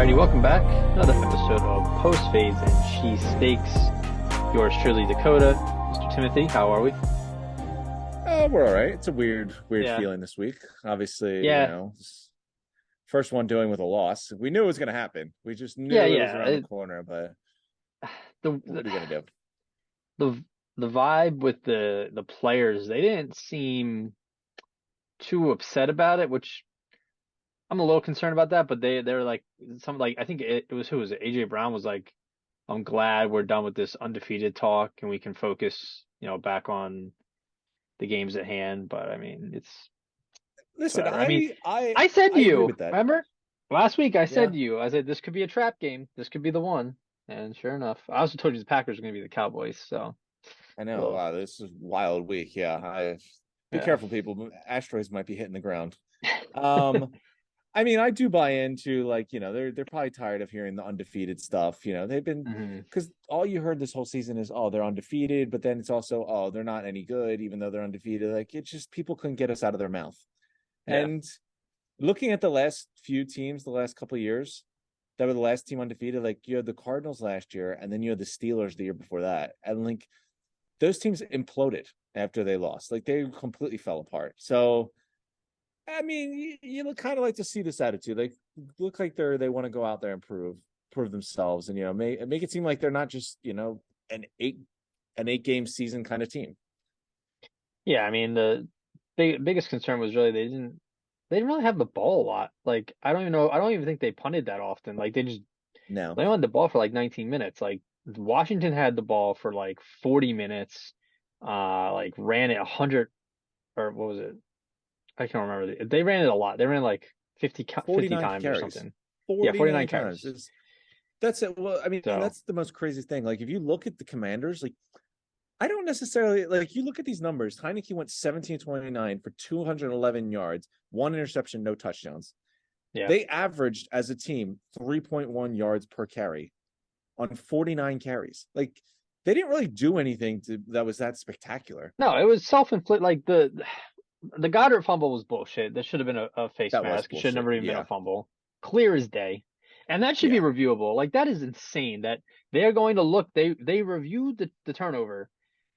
Alrighty, welcome back. Another episode of Post-Fades and Cheesesteaks. Yours truly, Dakota. Mr. Timothy, how are we? We're all right. It's a weird Yeah. feeling this week. Obviously, Yeah. first one doing with a loss. We knew it was going to happen. We just Yeah, knew it was yeah. around the corner. But The, what are you going to do? the vibe with the players, they didn't seem too upset about it, which I'm a little concerned about that, but they're like I think it was who was it? AJ Brown was like, I'm glad we're done with this undefeated talk and we can focus, back on the games at hand. But I mean, it's Listen, whatever. I mean, I I said to I agree you, with that. remember? Last week I said Yeah, to you, I said this could be a trap game. This could be the one. And sure enough, I also told you the Packers are going to be the Cowboys. So, I know. well, Wow, this is a wild week. Yeah, I be yeah. careful, people. Asteroids might be hitting the ground. Um, I mean, I do buy into they're probably tired of hearing the undefeated stuff. They've been Hmm. because all you heard this whole season is, oh, they're undefeated, but then it's also, oh, they're not any good, even though they're undefeated. Like, it's just people couldn't get us out of their mouth. Yeah. And looking at the last few teams, the last couple of years that were the last team undefeated, like you had the Cardinals last year, and then you had the Steelers the year before that, and like those teams imploded after they lost. Like they completely fell apart. So I mean, you look kind of like to see this attitude. Like, look like they want to go out there and prove themselves, and make it seem like they're not just an eight game season kind of team. Yeah. I mean, the biggest concern was really they didn't really have the ball a lot. Like, I don't even know. I don't even think they punted that often. Like, No, they only had the ball for like 19 minutes. Like, Washington had the ball for like 40 minutes. Like ran it 100 or what was it? I can't remember. They ran it a lot. They ran like 50 49 times or carries, something. Yeah, 49 49 times. carries. That's it. Well, I mean, So, that's the most crazy thing. Like, if you look at the Commanders, like I don't necessarily like you look at these numbers. Heineke went 17-29 for 211 yards, one interception, no touchdowns. yeah. They averaged as a team 3.1 yards per carry on 49 carries. Like they didn't really do anything that was that spectacular. No, it was self-inflicted. Like the Goddard fumble was bullshit. That should have been a face That was mask. It should bullshit. never even been a Yeah. fumble. Clear as day. And that should be Yeah. reviewable. Like that is insane that they're going to look, they reviewed the turnover,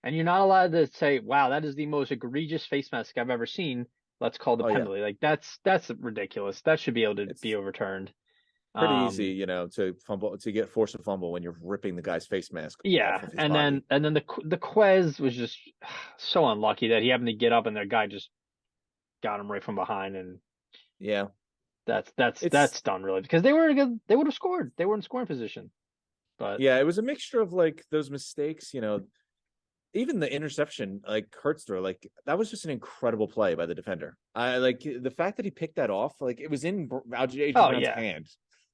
and you're not allowed to say, wow, that is the most egregious face mask I've ever seen. Let's call the Oh yeah. penalty. Like that's ridiculous. That should be able to be It's overturned. pretty easy, Um, to fumble to get force a fumble when you're ripping the guy's face mask off yeah, of his and then body. the Quez was just so unlucky that he happened to get up and their guy just got him right from behind, and Yeah. It's that's done really because they were good. They would have scored. They were in scoring position, but yeah, it was a mixture of like those mistakes, even the interception, like Hurts throw, like that was just an incredible play by the defender. I like the fact that he picked that off, like it was in AJ oh Brown's yeah, hand.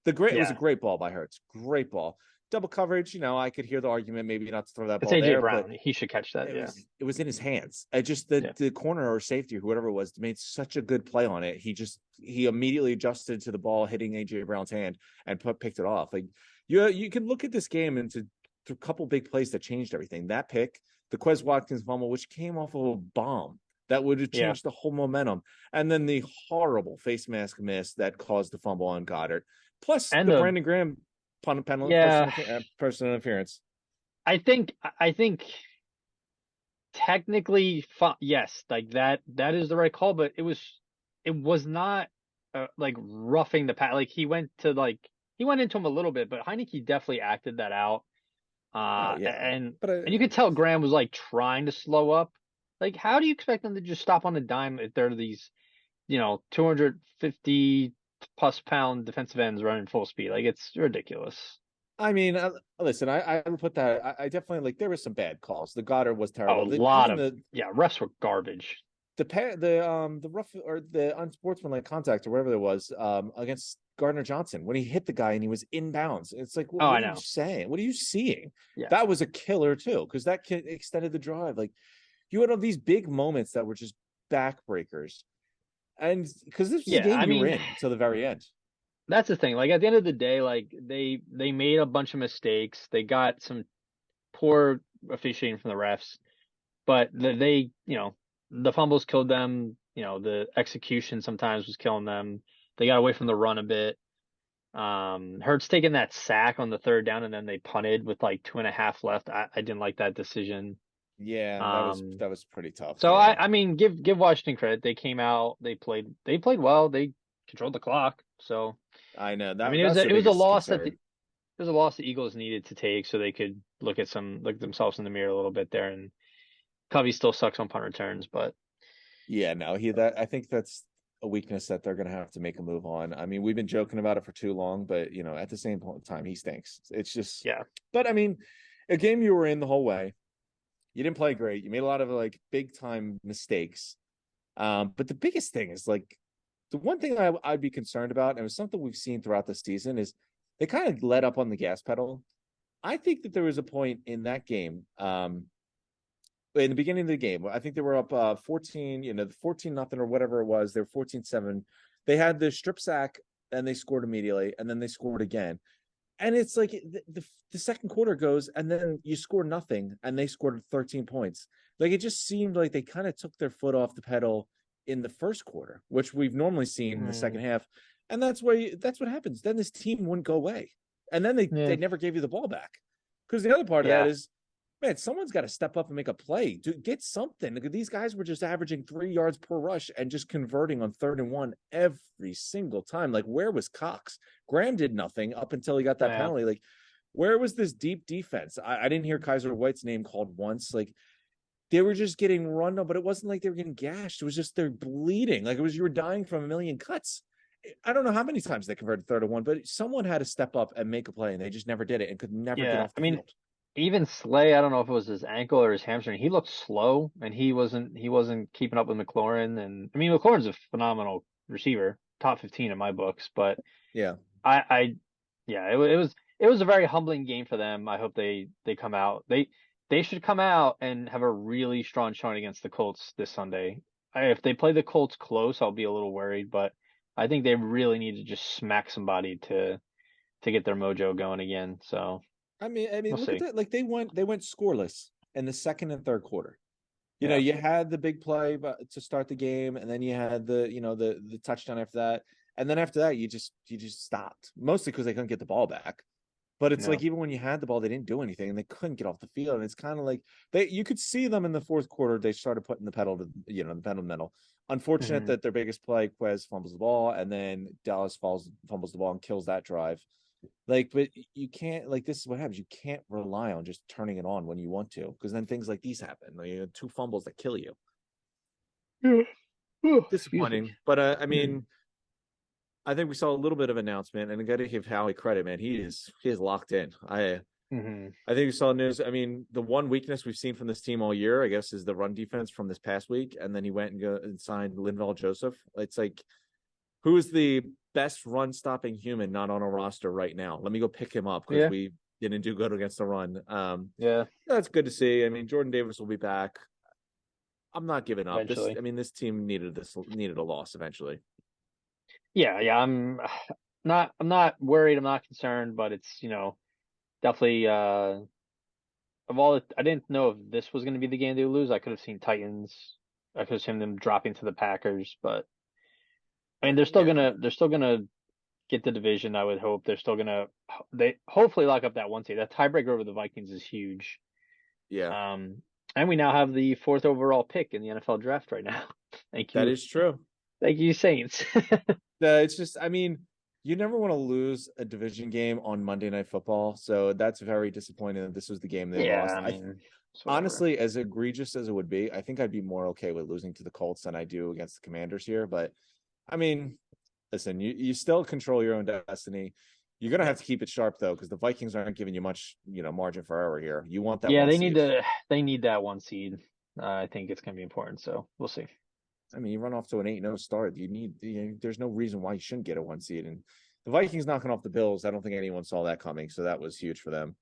It was a yeah, great ball by Hurts, great ball, double coverage. I could hear the argument maybe not to throw that it's ball AJ there, but Brown. He should catch that. it Yeah, was it was in his hands. I just the yeah, the corner or safety or whoever it was made such a good play on it. He immediately adjusted to the ball hitting AJ Brown's hand and picked it off. Like you can look at this game into a couple big plays that changed everything. That pick, the Quez Watkins fumble, which came off of a bomb that would have yeah, changed the whole momentum, and then the horrible face mask miss that caused the fumble on Goddard, plus and the the Brandon Graham penalty, yeah. personal interference. I think technically, yes, like that is the right call, but it was not like roughing the pat. Like he went into him a little bit, but Heineke definitely acted that out. Oh yeah, but And you could tell Graham was like trying to slow up. Like, how do you expect them to just stop on a dime if they're these, 250 plus pound defensive ends running full speed? Like, it's ridiculous. I mean, listen, I would put that. I definitely like there were some bad calls. The Goddard was A terrible. lot Even of, yeah, refs were garbage. the rough or the unsportsmanlike contact or whatever there was against Gardner Johnson when he hit the guy and he was inbounds. It's like, Oh, I what are you know. saying? What are you seeing? Yeah. That was a killer too because that extended the drive. Like you had all these big moments that were just backbreakers, and because this was a Yeah. game I you were mean, in till the very end. that's the thing. Like, at the end of the day, like, they made a bunch of mistakes. They got some poor officiating from the refs, but the fumbles killed them. The execution sometimes was killing them. They got away from the run a bit. Hurts taking that sack on the third down and then they punted with like 2.5 left. I didn't like that decision. Yeah, Um, that was pretty tough. so Yeah. I mean, give Washington credit. They came out, they played well. They controlled the clock. So I know I mean, that's their it was a biggest loss that concern. it was a loss the Eagles needed to take so they could look at themselves in the mirror a little bit there. And Covey still sucks on punt returns, but Yeah, no, I think that's a weakness that they're going to have to make a move on. I mean, we've been joking about it for too long, but at the same time, he stinks. It's just, yeah, but I mean, a game you were in the whole way. You didn't play great. You made a lot of like big time mistakes. But the biggest thing is like the one thing I'd be concerned about, and it was something we've seen throughout the season, is they kind of let up on the gas pedal. I think that there was a point in that game, in the beginning of the game. I think they were up 14, 14 nothing or whatever it was. They were 14-7. They had the strip sack and they scored immediately, and then they scored again. And it's like the second quarter goes, and then you score nothing, and they scored 13 points. Like it just seemed like they kind of took their foot off the pedal in the first quarter, which we've normally seen in the second half. And that's what happens. Then this team wouldn't go away, and then they yeah, never gave you the ball back. Because the other part of that yeah, is, man, someone's got to step up and make a play. Get something. These guys were just averaging 3 yards per rush and just converting on 3rd and 1 every single time. Like, where was Cox? Graham did nothing up until he got that yeah, penalty. Like, where was this deep defense? I didn't hear Kaiser White's name called once. Like, they were just getting run on, but it wasn't like they were getting gashed. It was just they're bleeding. Like, it was you were dying from a million cuts. I don't know how many times they converted 3rd and 1, but someone had to step up and make a play, and they just never did it and could never get yeah. off I the mean, field. even Slay, I don't know if it was his ankle or his hamstring. He looked slow, and he wasn't keeping up with McLaurin. And I mean, McLaurin's a phenomenal receiver, top 15 in my books. But Yeah. I yeah, it was a very humbling game for them. I hope they come out. They should come out and have a really strong showing against the Colts this Sunday. If they play the Colts close, I'll be a little worried, but I think they really need to just smack somebody to get their mojo going again. So we'll Look at see. that. Like they went scoreless in the second and third quarter. Yeah. You had the big play to start the game, and then you had the touchdown after that, and then after that you just stopped, mostly because they couldn't get the ball back. But it's like No. even when you had the ball, they didn't do anything, and they couldn't get off the field. And it's kind of like you could see them in the fourth quarter. They started putting the pedal to the pedal metal. Unfortunate Hmm. that their biggest play, Quez fumbles the ball, and then Dallas fumbles the ball and kills that drive. Like, but you can't, like, this is what happens. You can't rely on just turning it on when you want to, because then things like these happen. Like, two fumbles that kill you. Yeah. Oh, excuse me. Disappointing. But I Hmm. mean, I think we saw a little bit of announcement, and I got to give Howie credit, man. He is locked in. Hmm. I think we saw news. I mean, the one weakness we've seen from this team all year, I guess, is the run defense from this past week. And then he went and signed Linval Joseph. It's like, who is the best run stopping human not on a roster right now? Let me go pick him up because Yeah. we didn't do good against the run. Yeah. That's good to see. I mean, Jordan Davis will be back. I'm not giving up. Eventually. This team needed a loss eventually. Yeah. Yeah. I'm not worried. I'm not concerned, but it's, definitely, I didn't know if this was going to be the game they would lose. I could have seen Titans. I could have seen them dropping to the Packers, but I mean, Yeah, they're still gonna get the division. I would hope they're still gonna they hopefully lock up that one seed. That tiebreaker over the Vikings is huge. yeah, Um, and we now have the fourth overall pick in the NFL draft right now. that is true. Thank you, Saints. It's just, I mean, you never want to lose a division game on Monday Night Football, so that's very disappointing that this was the game they Yeah, lost. I mean, it's whatever. Honestly, as egregious as it would be, I think I'd be more okay with losing to the Colts than I do against the Commanders here. But I mean, listen, you still control your own destiny. You're gonna have Yep. to keep it sharp though, because the Vikings aren't giving you much, margin for error here. You want that Yeah, one they need seed. to they need that one seed. I think it's gonna be important. So we'll see. I mean, you run off to an 8-0 start. There's no reason why you shouldn't get a one seed. And the Vikings knocking off the Bills, I don't think anyone saw that coming. So that was huge for them.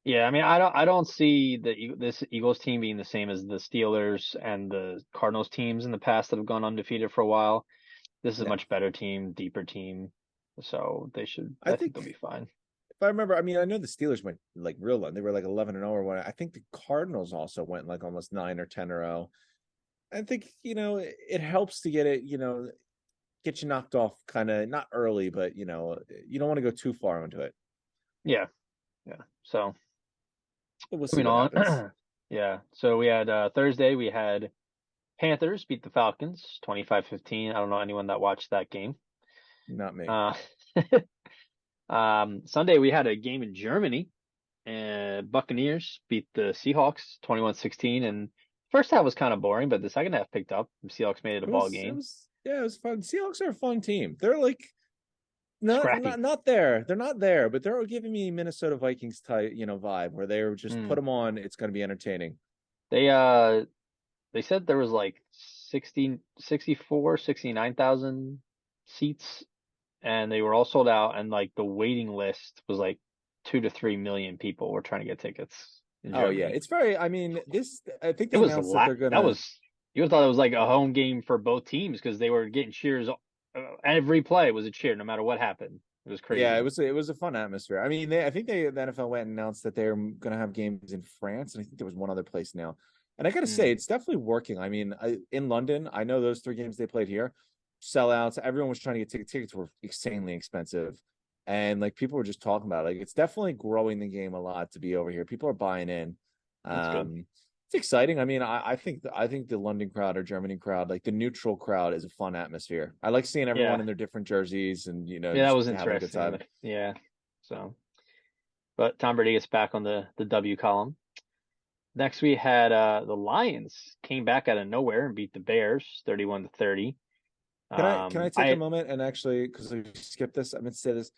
Yeah, I mean, I don't see this Eagles team being the same as the Steelers and the Cardinals teams in the past that have gone undefeated for a while. This is a No, much better team, deeper team, so I I think they'll think be fine. if I remember, I mean, I know the Steelers went like real low. They were like 11-0 or what. I think the Cardinals also went like almost 9 or 10 or 0. I think, it helps to get it, get you knocked off kind of not early, but you don't want to go too far into it. Yeah, yeah. So But we'll see moving what happens. on. Yeah. So we had Thursday, we had Panthers beat the Falcons 25-15. I don't know anyone that watched that game. Not me. Uh, Sunday we had a game in Germany, and Buccaneers beat the Seahawks 21-16. And first half was kind of boring, but the second half picked up. The Seahawks made it a ball It game. was yeah, it was fun. Seahawks are a fun team. They're like Scrappy. not there. They're not there, but they're giving me Minnesota Vikings type, vibe where they're just put Mm. them on. It's going to be entertaining. They uh they said there was like 60, 64, 69,000 seats, and they were all sold out, and like the waiting list was like 2 to 3 million people were trying to get tickets in Oh yeah, Germany. it's very. I mean, this. I think It they was a announced that lot. they're That gonna. was You thought it was like a home game for both teams because they were getting cheers. Every play was a cheer, no matter what happened. It was Yeah, crazy. it was a fun atmosphere. I mean, I think the NFL went and announced that they're gonna have games in France, and I think there was one other place now. And I got to say, Mm, it's definitely working. I mean, in London, I know those three games they played here, sellouts. Everyone was trying to get tickets. Tickets were insanely expensive, and like people were just talking about it. Like it's definitely growing the game a lot to be over here. People are buying in. that's good. It's exciting. I mean, I think the London crowd or Germany crowd, like the neutral crowd, is a fun atmosphere. I like seeing everyone Yeah, in their different jerseys and yeah, that just was having a good interesting. time. Yeah, so but Tom Brady gets back on the W column. Next, we had the Lions came back out of nowhere and beat the Bears 31-30. Can I take a I moment and actually because I skipped this, I meant to say this.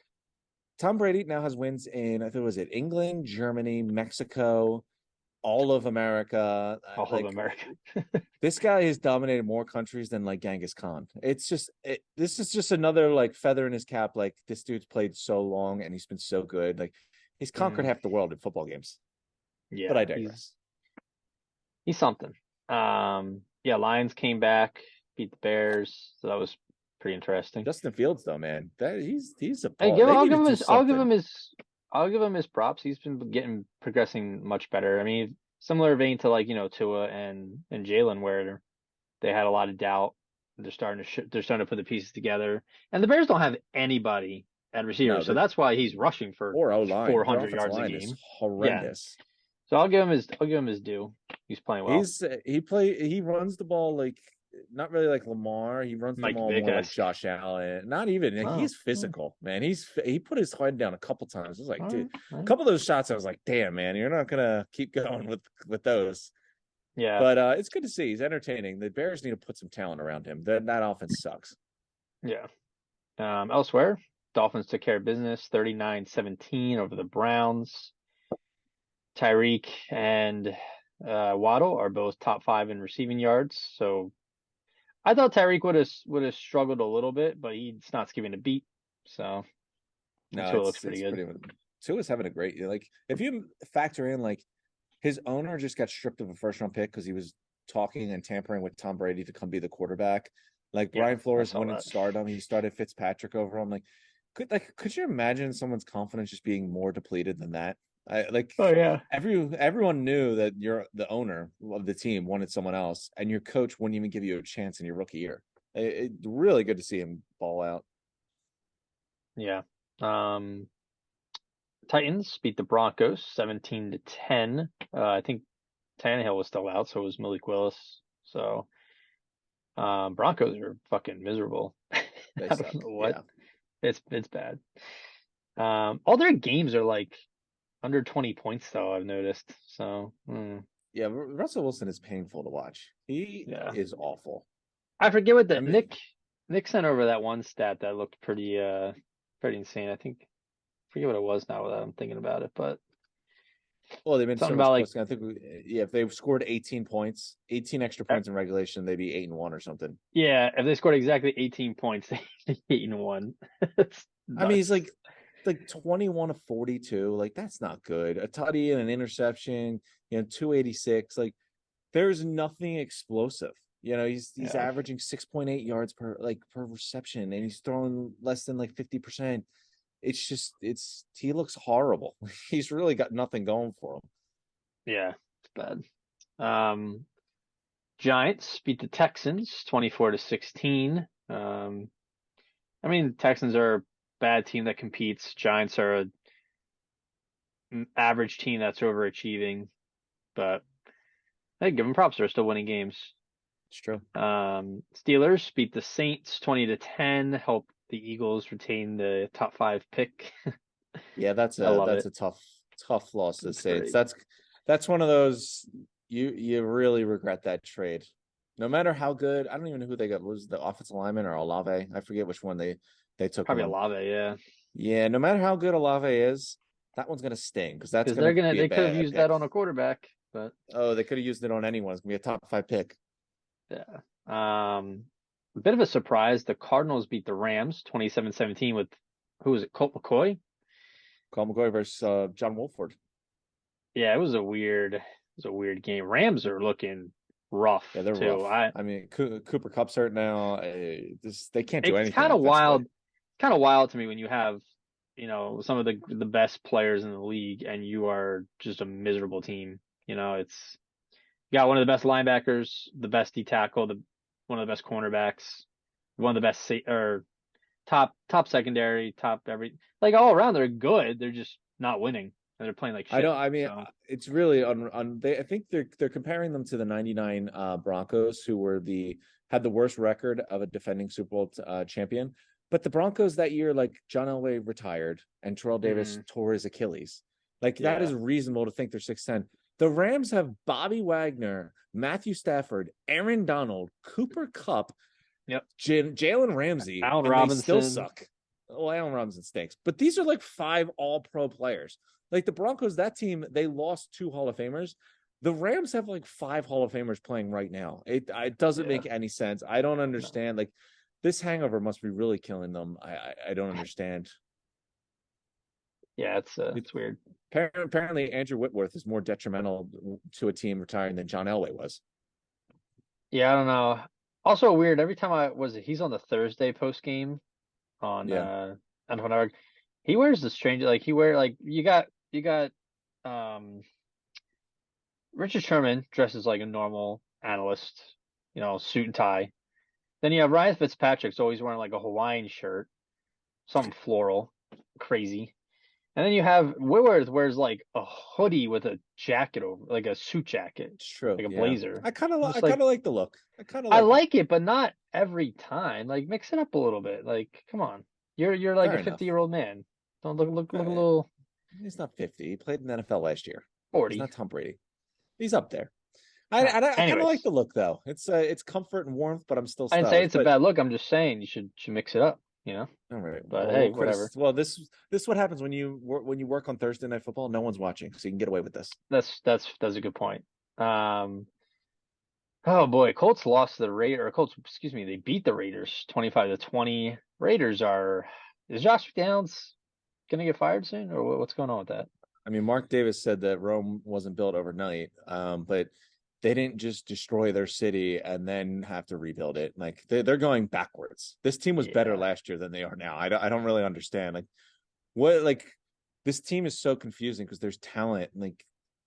Tom Brady now has wins in I think was it England, Germany, Mexico, all of America. all of Like America. this guy has dominated more countries than like Genghis Khan. This is just another like feather in his cap. Like this dude's played so long and he's been so good. Like he's conquered Mm, half the world in football games. But yeah, I he's digress. he's something. Yeah, Lions came back, beat the Bears, so that was pretty interesting. Justin Fields, though, man, that he's a Hey, ball. They I'll need to give him do his, I'll give something. him his, I'll give him his props. He's been getting progressing much better. I mean, similar vein to like Tua and Jalen, where they had a lot of doubt. They're starting to put the pieces together, and the Bears don't have anybody at receiver, No, so that that's why he's rushing for or O line. Their 400 offensive yards a line is game. Yeah, horrendous. so I'll give him his due. He's playing well. He runs the ball like not really like Lamar. He runs the Mike ball Vick more like esque. Josh Allen. Not even like, Oh, he's physical, man. He put his head down a couple times. I was like, all dude, right, all a right. couple of those shots, I was like, damn, man, you're not gonna keep going with those. Yeah, But it's good to see. He's entertaining. The Bears need to put some talent around him. That offense sucks. yeah. Elsewhere, Dolphins took care of business 39-17 over the Browns. Tyreek and Waddle are both top five in receiving yards. So I thought Tyreek would have struggled a little bit, but he's not skipping a beat. So No, Tua looks pretty it's good. pretty. Tua's having a great year. Like if you factor in like his owner just got stripped of a first round pick because he was talking and tampering with Tom Brady to come be the quarterback. Like Yeah, Brian I Flores saw wouldn't that. start him. He started Fitzpatrick over him. Could you imagine someone's confidence just being more depleted than that? I like Oh yeah. everyone knew that you're the owner of the team wanted someone else, and your coach wouldn't even give you a chance in your rookie year. Really good to see him ball out. Yeah. Um, Titans beat the Broncos 17-10. I think Tannehill was still out, so was Malik Willis. So Broncos are fucking miserable. They I don't suck. know what. Yeah. It's bad. All their games are like under 20 points though, I've noticed. So Yeah, Russell Wilson is painful to watch. He yeah. is awful. I forget what I that mean, Nick sent over that one stat that looked pretty insane. I think forget what it was now without I'm thinking about it, but well, they've been something so about much like closer. I think, yeah, if they scored 18 points, 18 extra uh, points in regulation, they'd be 8-1 or something. yeah, if they scored exactly 18 points, they 8-1. It's I mean, he's nuts. like 21 of 42. Like that's not good. A tutty and an interception, 286. Like there's nothing explosive. He's Yeah. averaging 6.8 yards per reception, and he's throwing less than like 50%. It's he looks horrible. He's really got nothing going for him. Yeah, it's bad. Giants beat the Texans 24-16. I mean, Texans are a bad team that competes. Giants are a average team that's overachieving, but hey, give them props. They're still winning games. It's true. Steelers beat the Saints 20-10, help the Eagles retain the top five pick. Yeah, I love that's it. a tough loss to It's say. It's great. that's one of those you really regret that trade. No matter how good, I don't even know who they got. Was the offensive lineman or Olave? I forget which one they took Probably him a on. lava, yeah. Yeah, no matter how good Olave is, that one's gonna sting because that's Because gonna be a they could have bad used that pick. on a quarterback, but Oh, they could have used it on anyone. It's gonna be a top five pick. yeah. A bit of a surprise. The Cardinals beat the Rams 27-17 with who was it? Colt McCoy? Cole McCoy versus John Wolford. Yeah, it was a weird game. Rams are looking Yeah, rough they're too. rough. I mean, Cooper Cup's hurt now. They can't do It's anything kind of offensively. wild, kind of wild to me when you have, some of the best players in the league and you are just a miserable team. It's you got one of the best linebackers, the best D tackle, the one of the best cornerbacks, one of the best or top secondary, top every like all around they're good. They're just not winning and they're playing like I shit. don't. I mean, So it's really on. They. I think they're comparing them to the '99 Broncos, who were the had the worst record of a defending Super Bowl champion. But the Broncos that year, like John Elway retired and Terrell Davis mm, tore his Achilles. Like that is yeah, reasonable to think they're 6-10. The Rams have Bobby Wagner, Matthew Stafford, Aaron Donald, Cooper Cup, yep. Jalen Ramsey, Allen and they still Robinson, suck. Well, Allen Robinson stinks, but these are like 5 All-Pro players. Like the Broncos, that team, they lost 2 Hall of Famers. The Rams have like 5 Hall of Famers playing right now. It doesn't yeah, make any sense. I don't no, understand. Like this hangover must be really killing them. I don't understand. yeah, It, it's weird. apparently, Andrew Whitworth is more detrimental to a team retiring than John Elway was. Yeah, I don't know. Also weird. Every time he's on the Thursday post game on Yeah, on whatever. He wears the strange like he wear like you got um Richard Sherman dresses like a normal analyst, suit and tie. Then you have Ryan Fitzpatrick's always wearing like a Hawaiian shirt, something floral, crazy. And then you have Whitworth wears like a hoodie with a jacket over, like a suit jacket, it's true. like a Yeah, blazer. I Just kind like of like the look. I kind of I like it. like it, but not every time. Like mix it up a little bit. Like, come on. You're like a Fair enough. 50-year-old man. Don't look a Uh, little He's not 50. He played in the NFL last year. He's 40. not Tom Brady. He's up there. All right. I kind of like Anyways, the look though. It's comfort and warmth, but I'm still I didn't say stylish. it's a But bad look. I'm just saying you should mix it up. all right, But we'll hey, whatever. Well, this is what happens when you work on Thursday Night Football. No one's watching, so you can get away with this. That's a good point. Um, oh boy, Colts lost to the Raiders, or Colts, excuse me, they beat the Raiders 25-20. Raiders are is Josh McDaniels gonna get fired soon, or what's going on with that? I mean, Mark Davis said that Rome wasn't built overnight, but they didn't just destroy their city and then have to rebuild it. Like they're going backwards. This team was better Yeah. last year than they are now. I don't really understand. Like this team is so confusing because there's talent. Like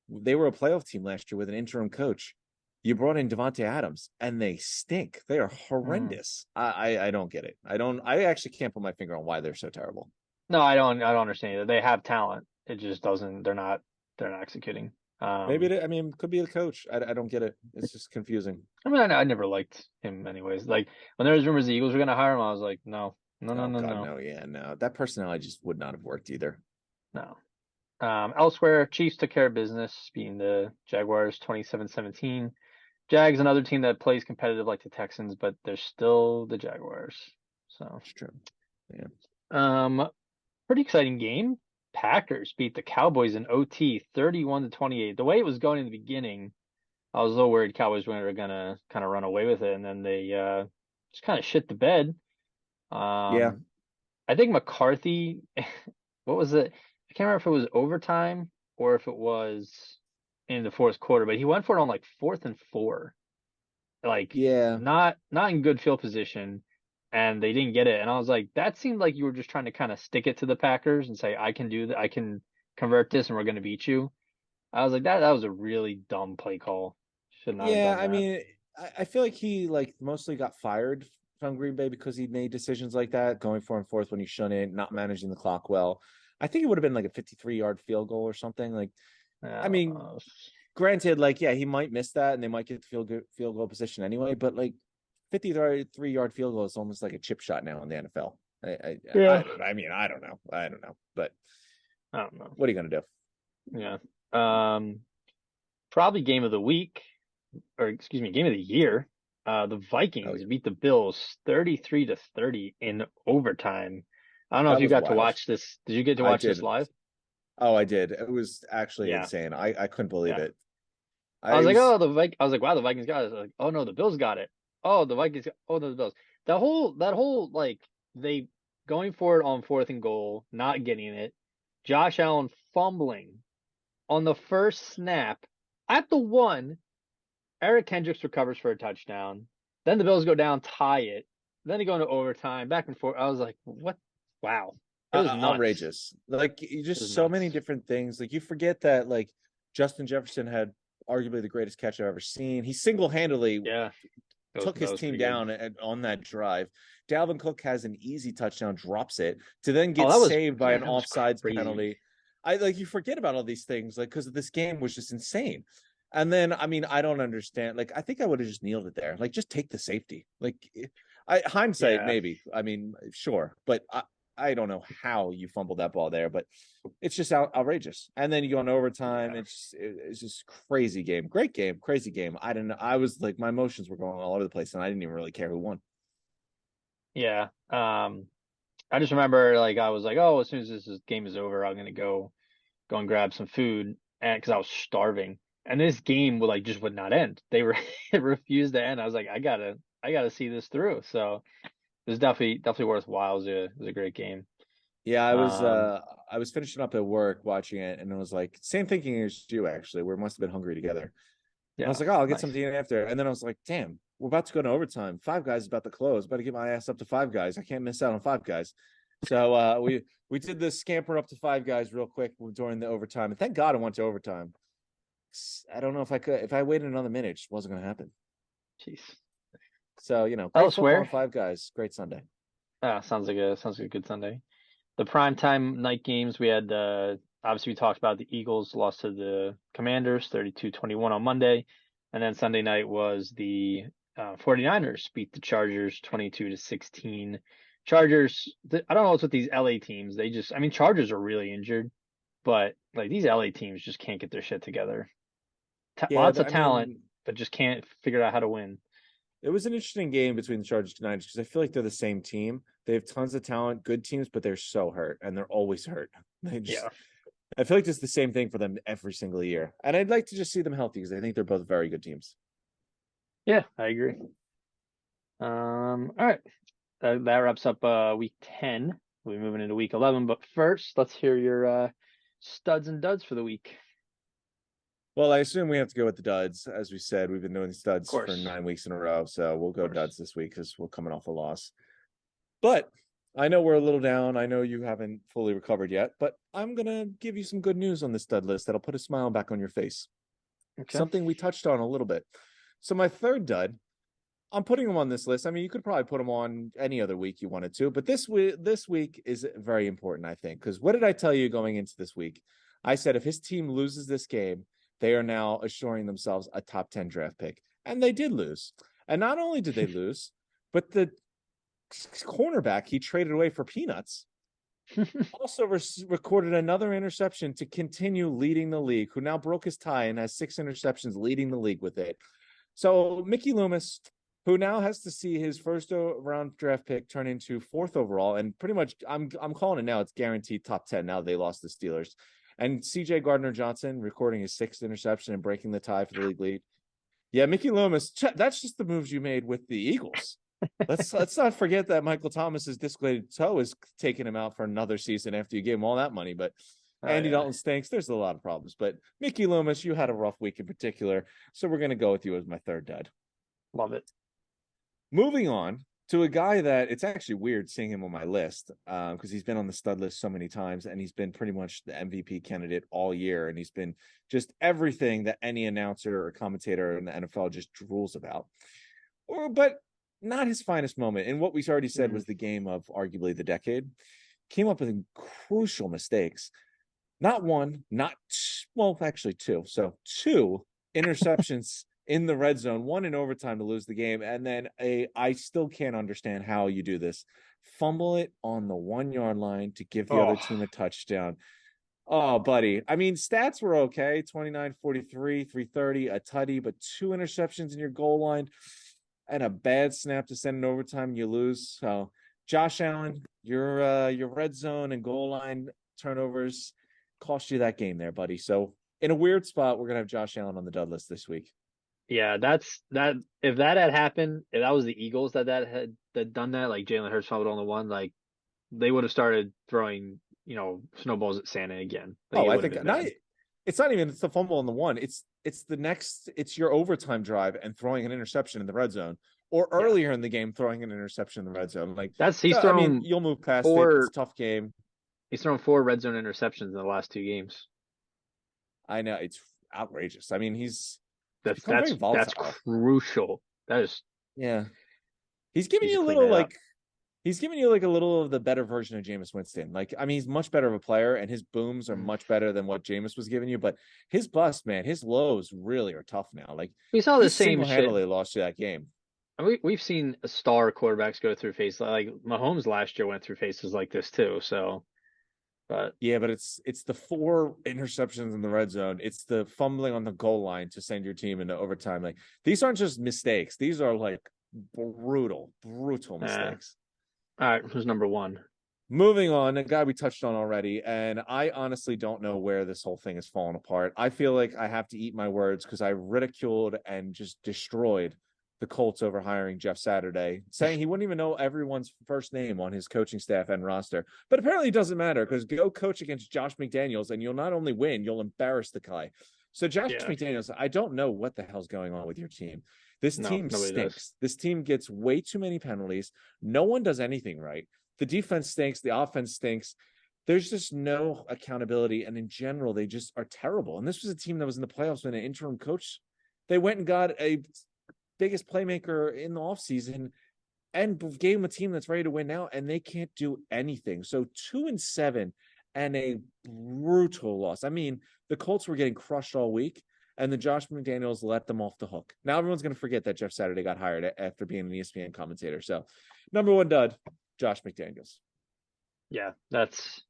they were a playoff team last year with an interim coach. You brought in Devontae Adams and they stink. They are Mm. horrendous. I don't get it. I actually can't put my finger on why they're so terrible. No, I don't understand either. They have talent. It just doesn't. They're not executing. I mean, could be the coach. I don't get it. It's just confusing. I mean, I never liked him anyways. Like when there was rumors the Eagles were gonna hire him, I was like, no, no, no, Oh no, God, no, no, yeah, no. That personality just would not have worked either. no. Elsewhere, Chiefs took care of business, beating the Jaguars 27-17. Jags, another team that plays competitive like the Texans, but they're still the Jaguars. So, It's true. Yeah. um, pretty exciting game. Packers beat the Cowboys in OT 31-28. The way it was going in the beginning, I was a little worried Cowboys were gonna kind of run away with it, and then they just kind of shit the bed. Yeah. Um, I think McCarthy, what was it? I can't remember if it was overtime or if it was in the fourth quarter, but he went for it on like 4th and 4, like Yeah. not in good field position, and they didn't get it. And I was like, that seemed like you were just trying to kind of stick it to the Packers and say, I can do that, I can convert this, and we're going to beat you. I was like, that was a really dumb play call. Should not have Yeah. done I that. mean, I feel like he like mostly got fired from Green Bay because he made decisions like that, going 4-4 when he shouldn't, not managing the clock well. I think it would have been like a 53-yard field goal or something. Like, I I don't mean, know. granted, like, yeah, he might miss that and they might get the field goal position anyway, but like 53-yard field goal is almost like a chip shot now in the NFL. Yeah. I don't know. But I don't know. what are you gonna do? Yeah. Um, Probably game of the week, or excuse me, game of the year. The Oh Vikings yeah, beat the Bills 33-30 in overtime. I don't know if that you was got to wild. watch this. Did you get to I watch this did. live? Oh, I did. It was actually Yeah. insane. I couldn't believe Yeah. it. I was I like, was oh, I was like, wow, the Vikings got it. I was like, oh no, the Bills got it. Oh, the Vikings. Oh no, the Bills. That whole like they going for it on fourth and goal, not getting it. Josh Allen fumbling on the first snap at the one. Eric Kendricks recovers for a touchdown. Then the Bills go down, tie it. Then they go into overtime, back and forth. I was like, what? Wow. It was nuts. outrageous. Like, It was just so many nuts. different things. Like, you forget that like Justin Jefferson had arguably the greatest catch I've ever seen. He single-handedly Yeah, took that his was team pretty good. down on that drive. Dalvin Cook has an easy touchdown, drops it to then Oh, get saved by an that was offsides crazy. penalty. I like you forget about all these things like because this game was just insane. And then I mean I don't understand. Like I think I would have just kneeled it there. Like just take the safety. Like I hindsight Yeah, maybe. I mean sure, but I don't know how you fumbled that ball there, but it's just outrageous. And then you go in overtime. yeah, It's just crazy game, great game, crazy game. I don't know. I was like my emotions were going all over the place, and I didn't even really care who won. yeah. I just remember like I was like, oh, as soon as game is over, I'm gonna go and grab some food, and because I was starving. And this game would not end. They were it refused to end. I was like, I gotta see this through. So it was definitely worthwhile. It was a great game. Yeah, Um, I was finishing up at work watching it, and it was like same thinking as you actually. We must have been hungry together. I was yeah, like, oh, I'll get nice. something after. And then I was like, damn, we're about to go to overtime. Five Guys is about to close. About to get my ass up to Five Guys. I can't miss out on Five Guys. So we did the scamper up to Five Guys real quick during the overtime. And thank God I went to overtime. I don't know if I could if I waited another minute, it just wasn't gonna happen. Jeez. So, great football and Elsewhere, Five Guys. Great Sunday. sounds like a good Sunday. The primetime night games we had obviously we talked about the Eagles lost to the Commanders 32-21 on Monday, and then Sunday night was the 49ers beat the Chargers 22-16. Chargers, I don't know what's with these LA teams. I mean, Chargers are really injured, but like these LA teams just can't get their shit together. Yeah, Lots of I talent, mean, but just can't figure out how to win. it was an interesting game between the Chargers and Niners because I feel like they're the same team. They have tons of talent, good teams, but they're so hurt and they're always hurt. They just Yeah. I feel like it's the same thing for them every single year. And I'd like to just see them healthy because I think they're both very good teams. Yeah, I agree. All right. That wraps up week 10. We'll be moving into week 11, but first, let's hear your studs and duds for the week. Well, I assume we have to go with the duds. As we said, we've been doing Of studs for course. 9 weeks in a row. So we'll Of go course. duds this week because we're coming off a loss. But I know we're a little down. I know you haven't fully recovered yet, but I'm going to give you some good news on this stud list that'll put a smile back on your face. Okay. Something we touched on a little bit. So my third dud, I'm putting him on this list. I mean, you could probably put him on any other week you wanted to, but this week is very important, I think, because what did I tell you going into this week? I said if his team loses this game, they are now assuring themselves a top 10 draft pick. And they did lose. And not only did they lose, but the cornerback he traded away for peanuts also recorded another interception to continue leading the league, who now broke his tie and has 6 interceptions leading the league with it. So Mickey Loomis, who now has to see his first round draft pick turn into fourth overall, and pretty much I'm calling it now. It's guaranteed top 10 now they lost the Steelers. And CJ Gardner Johnson recording his 6th interception and breaking the tie for the league lead. Yeah, Mickey Loomis, that's just the moves you made with the Eagles. Let's not forget that Michael Thomas's dislocated toe is taking him out for another season after you gave him all that money. But Oh Andy yeah. Dalton stinks. There's a lot of problems. But Mickey Loomis, you had a rough week in particular. So we're going to go with you as my third dud. Love it. Moving on to a guy that it's actually weird seeing him on my list because he's been on the stud list so many times and he's been pretty much the MVP candidate all year. And he's been just everything that any announcer or commentator in the NFL just drools about. But not his finest moment. And what we already said Mm. was the game of arguably the decade. Came up with crucial mistakes. Not one, not well, actually two. So two interceptions in the red zone, one in overtime to lose the game, and then I still can't understand how you do this. Fumble it on the 1 yard line to give the other Oh, team a touchdown. Oh, buddy. I mean, stats were okay. 29, 43, 330, a tutty, but two interceptions in your goal line and a bad snap to send it overtime, and you lose. So Josh Allen, your red zone and goal line turnovers cost you that game there, buddy. So in a weird spot, we're gonna have Josh Allen on the dud list this week. yeah, that's that. If that had happened, if that was the Eagles that had that done that, like Jalen Hurts fumbled on the one, like they would have started throwing, snowballs at Santa again. Like Oh, it I would have think been not. bad. It's not even it's the fumble on the one. It's your overtime drive and throwing an interception in the red zone, or Yeah, earlier in the game throwing an interception in the red zone. Like, that's he's I mean, thrown you'll move past it. It's a four. tough game. He's thrown four red zone interceptions in the last two games. I know it's outrageous. I mean, he's That's become very that's that's volatile. crucial. That is Yeah, he's giving needs to you a clean little that up. like he's giving you like a little of the better version of Jameis Winston. Like, I mean, he's much better of a player, and his booms are Mm. much better than what Jameis was giving you. But his bust, man, his lows really are tough now. Like, We saw he the same single shit. handedly lost you that game. And we've seen star quarterbacks go through phases like Mahomes last year went through phases like this too. So, but Yeah, but it's the four interceptions in the red zone. It's the fumbling on the goal line to send your team into overtime. Like, these aren't just mistakes. These are like brutal all mistakes. right, who's number one? Moving on, a guy we touched on already, and I honestly don't know where this whole thing is falling apart. I feel like I have to eat my words because I ridiculed and just destroyed the Colts over hiring Jeff Saturday, saying he wouldn't even know everyone's first name on his coaching staff and roster. But apparently it doesn't matter because go coach against Josh McDaniels and you'll not only win, you'll embarrass the guy. So Josh Yeah, McDaniels, I don't know what the hell's going on with your team. This no, team nobody does. stinks. This team gets way too many penalties. No one does anything right. The defense stinks. The offense stinks. There's just no accountability. And in general, they just are terrible. And this was a team that was in the playoffs when an interim coach, they went and got a biggest playmaker in the offseason and gave them a team that's ready to win now, and they can't do anything. So 2-7 and a brutal loss. I mean, the Colts were getting crushed all week, and the Josh McDaniels let them off the hook. Now everyone's going to forget that Jeff Saturday got hired after being an ESPN commentator. So, number one dud, Josh McDaniels. Yeah, that's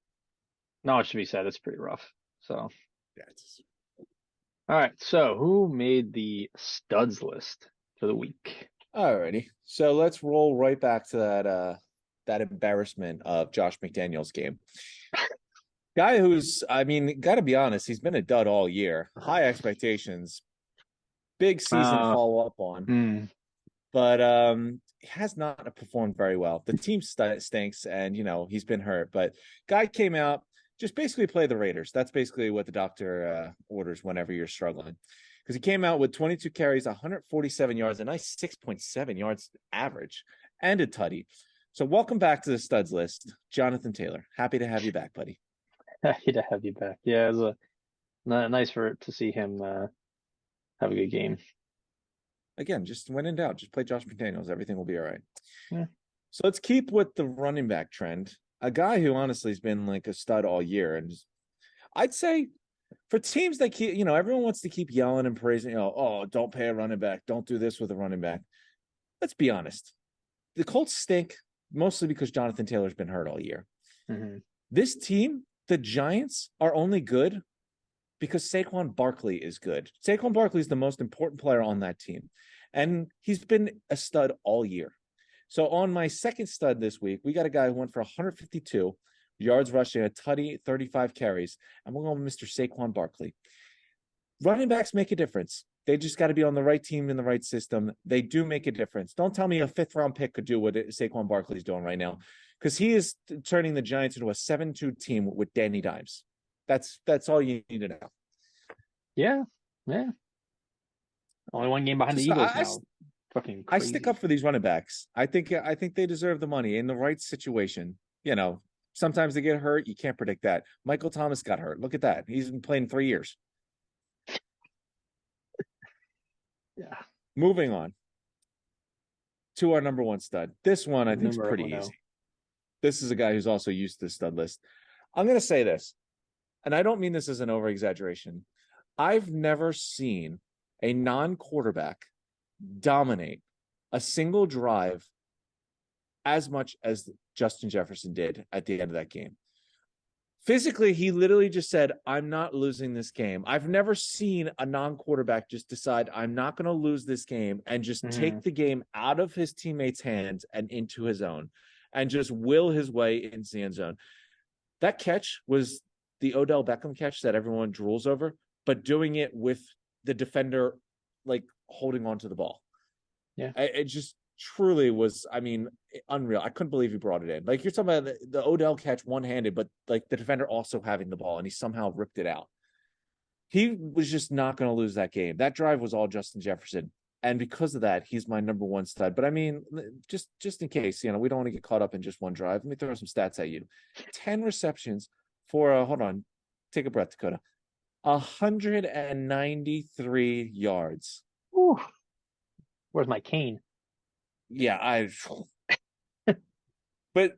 not what should be said. It's pretty rough. So, all That's right. So, who made the studs list for the week? alrighty. So let's roll right back to that embarrassment of Josh McDaniels game. Guy who's, I mean, got to be honest, he's been a dud all year. High expectations, big season Uh, follow up on, hmm, but has not performed very well. The team stinks, and he's been hurt. But guy came out, just basically play the Raiders. That's basically what the doctor orders whenever you're struggling. Because he came out with 22 carries, 147 yards, a nice 6.7 yards average, and a tutty. So welcome back to the studs list, Jonathan Taylor. Happy to have you back, buddy. happy to have you back. Yeah, it was nice to see him have a good game. Again, just when in doubt, just play Josh McDaniels. Everything will be all right. Yeah. So let's keep with the running back trend. A guy who honestly has been like a stud all year. And I'd say for teams that keep, everyone wants to keep yelling and praising, oh, don't pay a running back. Don't do this with a running back. Let's be honest. The Colts stink mostly because Jonathan Taylor's been hurt all year. Mm-hmm. This team, the Giants, are only good because Saquon Barkley is good. Saquon Barkley is the most important player on that team. And he's been a stud all year. So on my second stud this week, we got a guy who went for 152 yards rushing, a tutty, 35 carries. And we're going with Mr. Saquon Barkley. Running backs make a difference. They just got to be on the right team in the right system. They do make a difference. Don't tell me a fifth-round pick could do what Saquon Barkley's doing right now, because he is turning the Giants into a 7-2 team with Danny Dimes. That's all you need to know. Yeah, yeah. Only one game behind the Just Eagles now. Fucking I crazy. stick up for these running backs. I think they deserve the money in the right situation. Sometimes they get hurt. You can't predict that. Michael Thomas got hurt. Look at that. He's been playing 3 years. Yeah. Moving on. to our number one stud. This one I think is Number pretty uno. easy. This is a guy who's also used to the stud list. I'm going to say this, and I don't mean this as an over exaggeration. I've never seen a non quarterback dominate a single drive as much as Justin Jefferson did at the end of that game. Physically, he literally just said, I'm not losing this game. I've never seen a non quarterback just decide, I'm not going to lose this game and just Hmm. take the game out of his teammates' hands and into his own and just will his way into the end zone. That catch was the Odell Beckham catch that everyone drools over, but doing it with the defender like holding on to the ball. Yeah. It just truly was, I mean, unreal. I couldn't believe he brought it in. Like you're talking about the Odell catch one-handed, but like the defender also having the ball and he somehow ripped it out. He was just not going to lose that game. That drive was all Justin Jefferson. And because of that, he's my number one stud. But I mean, just in case, we don't want to get caught up in just one drive. Let me throw some stats at you. 10 receptions for hold on, take a breath, Dakota. 193 yards. Whew. Where's my cane? Yeah, but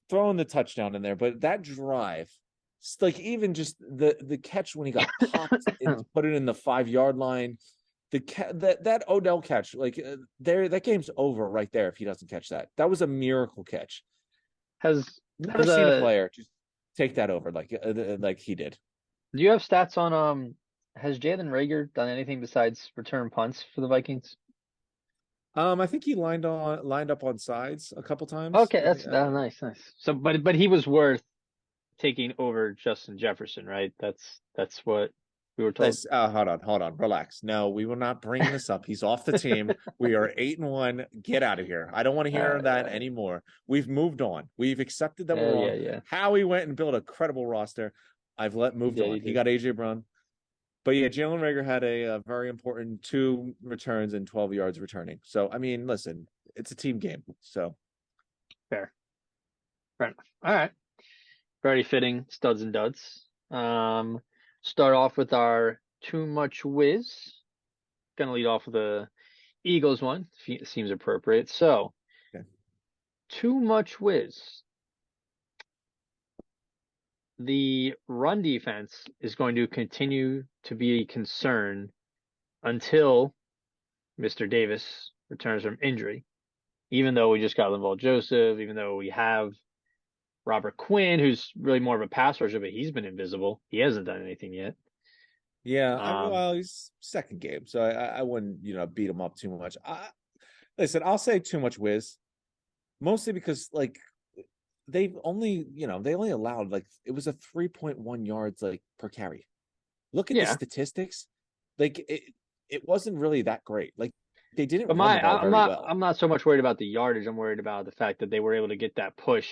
throwing the touchdown in there, but that drive, like even just the catch when he got popped and put it in the 5 yard line, that Odell catch, like there, that game's over right there if he doesn't catch that. That was a miracle catch. Has Never has seen a player just take that over like he did. do you have stats on has Jalen Rager done anything besides return punts for the Vikings? I think he lined up on sides a couple times. Okay, I think. nice, nice. So, but he was worth taking over Justin Jefferson, right? That's what we were told. Let's hold on, relax. No, we will not bring this up. He's off the team. We are 8-1. Get out of here. I don't want to hear that Uh, anymore. We've moved on. We've accepted that we're yeah, wrong. yeah. Howie went and built a credible roster. I've He moved did, on. he He did. got AJ Brown, but yeah, Jalen Rager had a very important 2 returns and 12 yards returning. So I mean, listen, it's a team game. So Fair. Fair enough. All right. Very fitting studs and duds. Start off with our too much whiz. Gonna lead off with the Eagles one. Seems appropriate. So, okay. too much whiz. The run defense is going to continue to be a concern until Mr. Davis returns from injury. Even though we just got Linval Joseph, even though we have Robert Quinn, who's really more of a pass rusher, but he's been invisible. He hasn't done anything yet. Yeah, Um, well, he's second game, so I wouldn't beat him up too much. Listen, I'll say too much whiz, mostly because like they only allowed like it was a 3.1 yards like per carry. Look at the yeah, statistics, like it wasn't really that great. Like they but didn't run the ball I'm very not well. I'm not so much worried about the yardage. I'm worried about the fact that they were able to get that push.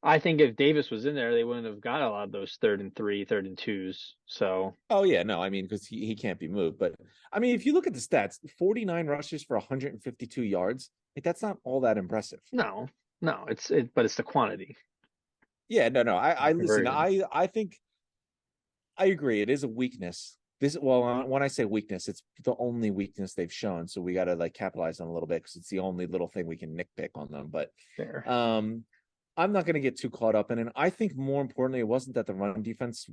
I think if Davis was in there, they wouldn't have got a lot of those third and three, third and twos. So Oh yeah, no, I mean because he can't be moved. But I mean, if you look at the stats, 49 rushes for 152 yards, like that's not all that impressive. no, no, but it's the quantity, Yeah, no. I listen. conversion. I think I agree. It is a weakness. When I say weakness, it's the only weakness they've shown. So we got to like capitalize on a little bit because it's the only little thing we can nitpick on them. But Fair. um, I'm not going to get too caught up in it. I think more importantly, it wasn't that the run defense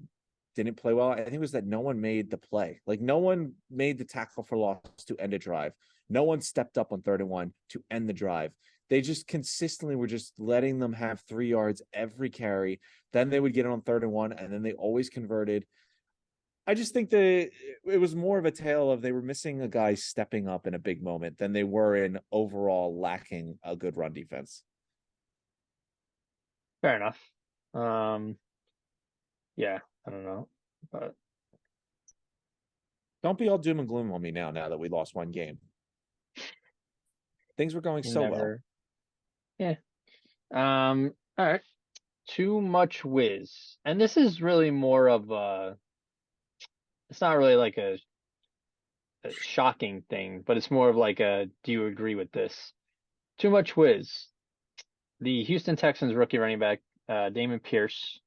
didn't play well. I think it was that no one made the play. Like no one made the tackle for loss to end a drive. No one stepped up on 3rd and 1 to end the drive. They just consistently were just letting them have 3 yards every carry. Then they would get it on 3rd and 1, and then they always converted. I just think that it was more of a tale of they were missing a guy stepping up in a big moment than they were in overall lacking a good run defense. Fair enough. Um, yeah, I don't know, but Don't be all doom and gloom on me now that we lost one game. Things were going you so well. never. Yeah. All right. Too much whiz, and this is really more of a. It's not really like a shocking thing, but it's more of like a. Do you agree with this? Too much whiz. The Houston Texans rookie running back, Damon Pierce,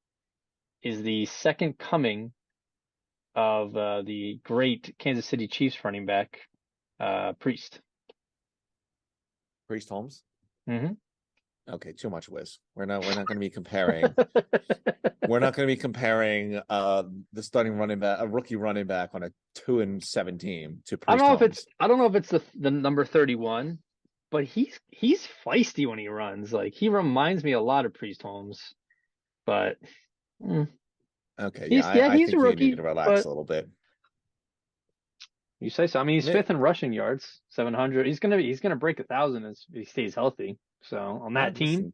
is the second coming of the great Kansas City Chiefs running back, Priest. Priest Holmes. Hmm. Okay, too much whiz. We're not going to be comparing. We're not going to be comparing the starting running back, a rookie running back on a 2-7 team to Priest Holmes. I don't know if it's the number 31, but he's feisty when he runs. Like he reminds me a lot of Priest Holmes, but mm, Okay, yeah, I he's a think you need rookie, to relax but a little bit. you say so. I mean, he's fifth in rushing yards, 700. He's gonna break 1,000 as he stays healthy. So on that team,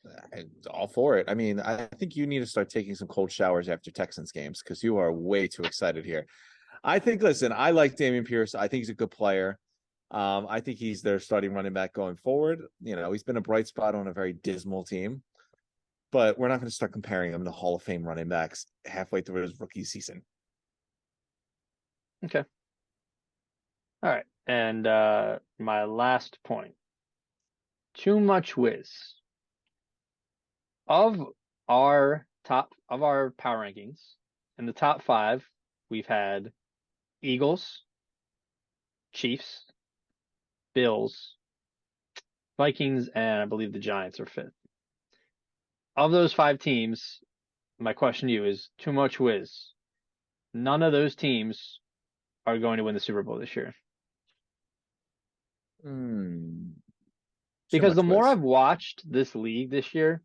Listen, all for it. I mean, I think you need to start taking some cold showers after Texans games because you are way too excited here. I think, listen, I like Dameon Pierce. I think he's a good player. I think he's their starting running back going forward. He's been a bright spot on a very dismal team, but we're not going to start comparing him to Hall of Fame running backs halfway through his rookie season. okay, all right. And my last point: too much whiz of our power rankings in the top five. We've had Eagles, Chiefs, Bills, Vikings, and I believe the Giants are fifth. Of those five teams, my question to you is too much whiz. None of those teams are going to win the Super Bowl this year. Too Because the much more whiz. I've watched this league this year,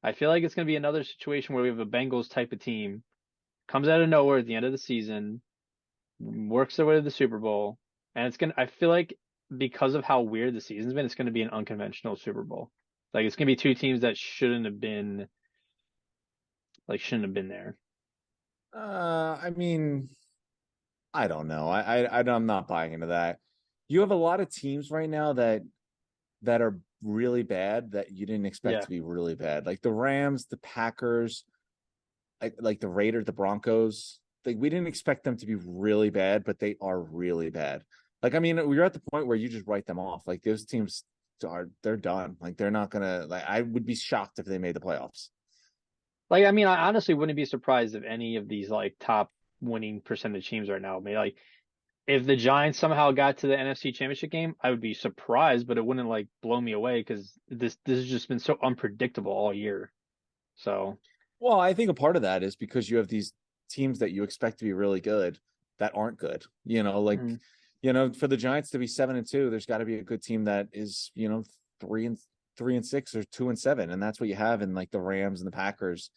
I feel like it's going to be another situation where we have a Bengals type of team, comes out of nowhere at the end of the season, works their way to the Super Bowl, and I feel like because of how weird the season's been, it's going to be an unconventional Super Bowl. Like it's going to be two teams that shouldn't have been there. I mean, I don't know. I'm not buying into that. You have a lot of teams right now that are really bad that you didn't expect Yeah. to be really bad. Like the Rams, the Packers, like the Raiders, the Broncos. Like we didn't expect them to be really bad, but they are really bad. Like I mean, we're at the point where you just write them off. Like those teams they're done. Like they're not gonna like I would be shocked if they made the playoffs. Like, I mean, I honestly wouldn't be surprised if any of these like top winning percentage teams right now. I mean, like if the Giants somehow got to the NFC Championship game, I would be surprised, but it wouldn't like blow me away because this has just been so unpredictable all year. So Well, I think a part of that is because you have these teams that you expect to be really good that aren't good. mm, For the Giants to be 7-2, there's got to be a good team that is, 3-6 or 2-7, and that's what you have in like the Rams and the Packers.